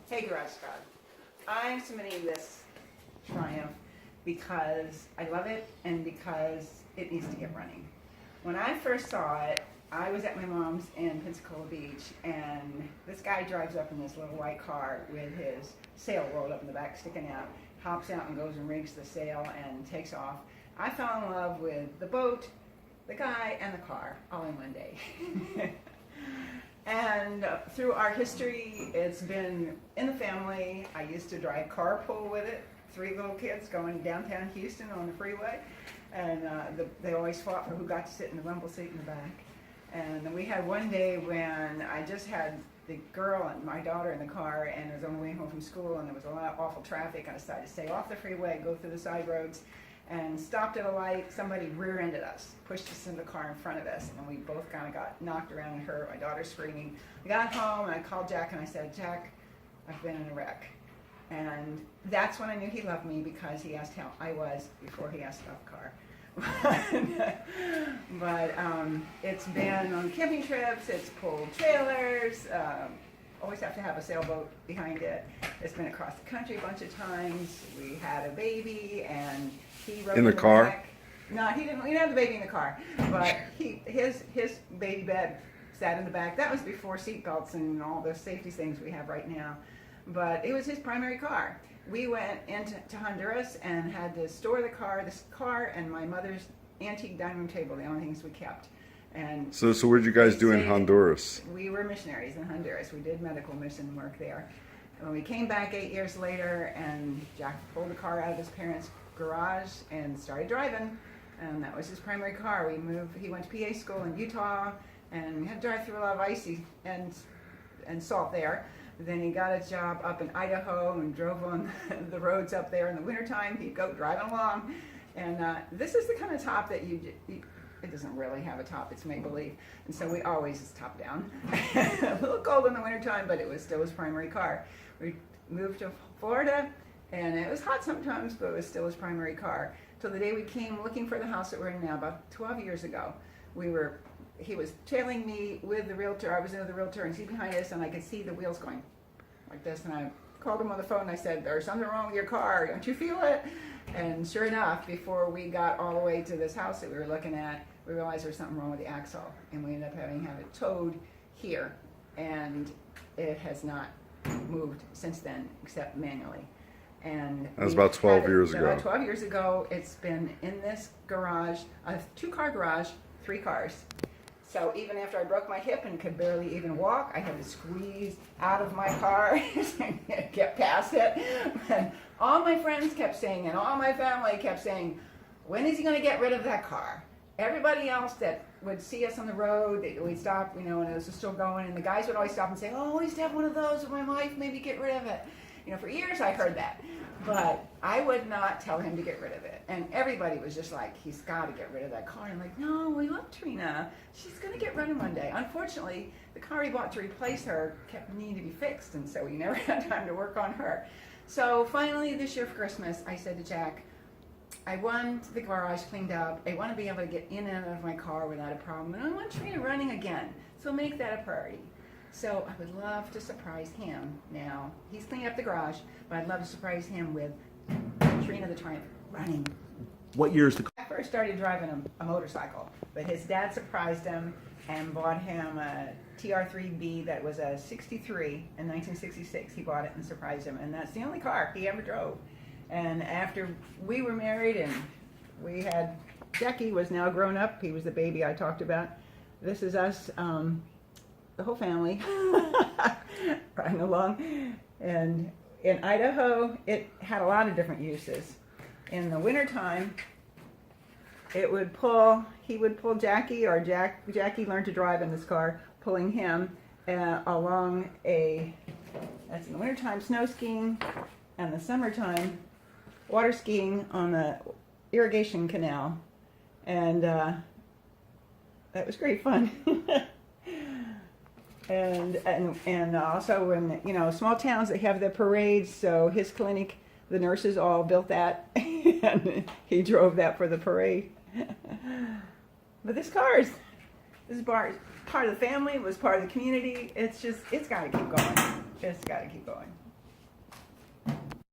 Hey Garage Squad, I'm submitting this Triumph because I love it and because it needs to get running. When I first saw it, I was at my mom's in Pensacola Beach, and this guy drives up in this little white car with his sail rolled up in the back sticking out, hops out and goes and rigs the sail and takes off. I fell in love with the boat, the guy, and the car all in one day. And through our history, it's been in the family. I used to drive carpool with it, 3 little kids going downtown Houston on the freeway, and they always fought for who got to sit in the rumble seat in the back. And we had one day when I just had the girl and my daughter in the car, and I was on the way home from school, and there was a lot of awful traffic. I decided to stay off the freeway, go through the side roads, and stopped at a light. Somebody rear-ended us, pushed us in the car in front of us, and we both kind of got knocked around and hurt. My daughter screaming. I got home and I called Jack and I said, "Jack, I've been in a wreck." And that's when I knew he loved me, because he asked how I was before he asked about the car. But it's been on camping trips, it's pulled trailers, always have to have a sailboat behind it. It's been across the country a bunch of times. We had a baby, and he rode in the car. Back. No, he didn't. We didn't have the baby in the car, but his baby bed sat in the back. That was before seatbelts and all the safety things we have right now. But it was his primary car. We went into Honduras and had to store this car and my mother's antique dining room table, the only things we kept. And So what did you guys do in Honduras? We were missionaries in Honduras. We did medical mission work there. When we came back 8 years later, and Jack pulled the car out of his parents' garage and started driving, and that was his primary car. We moved. He went to PA school in Utah, and we had to drive through a lot of icy and salt there. Then he got a job up in Idaho and drove on the roads up there in the wintertime. He'd go driving along. And this is the kind of top that it doesn't really have a top, it's make-believe. And so we always is top down. A little cold in the wintertime, but it was still his primary car. We moved to Florida, and it was hot sometimes, but it was still his primary car. Till the day we came looking for the house that we're in now, about 12 years ago. He was tailing me with the realtor. I was in the realtor, and he's behind us, and I could see the wheels going like this. And I called him on the phone, and I said, "There's something wrong with your car. Don't you feel it?" And sure enough, before we got all the way to this house that we were looking at, we realized there was something wrong with the axle, and we ended up having to have it towed here, and it has not moved since then, except manually. And that was about 12 years ago. About 12 years ago, it's been in this garage, a 2-car garage, 3 cars. So even after I broke my hip and could barely even walk, I had to squeeze out of my car and get past it. And all my friends kept saying, and all my family kept saying, "When is he going to get rid of that car?" Everybody else that would see us on the road, we'd stop, and it was still going, and the guys would always stop and say, "Oh, I used to have one of those with my wife, maybe get rid of it." For years I heard that, but I would not tell him to get rid of it. And everybody was just like, "He's got to get rid of that car." And I'm like, "No, we love Trina. She's going to get running one day." Unfortunately, the car he bought to replace her kept needing to be fixed, and so we never had time to work on her. So finally this year for Christmas, I said to Jack, "I want the garage cleaned up. I want to be able to get in and out of my car without a problem. And I want Trina running again. So make that a priority." So I would love to surprise him now. He's cleaning up the garage, but I'd love to surprise him with Trina the Triumph running. What year is the car? I first started driving a motorcycle, but his dad surprised him and bought him a TR3B that was a 63 in 1966. He bought it and surprised him, and that's the only car he ever drove. And after we were married and we had, Jackie was now grown up. He was the baby I talked about. This is us, the whole family, riding along. And in Idaho, it had a lot of different uses. In the wintertime, he would pull Jackie, or Jackie learned to drive in this car, pulling him along that's in the wintertime, snow skiing, and the summertime, water skiing on the irrigation canal. And that was great fun. And also in small towns, they have the parades. So his clinic, the nurses all built that, and he drove that for the parade. But this is part of the family. It was part of the community. It's got to keep going. It's got to keep going.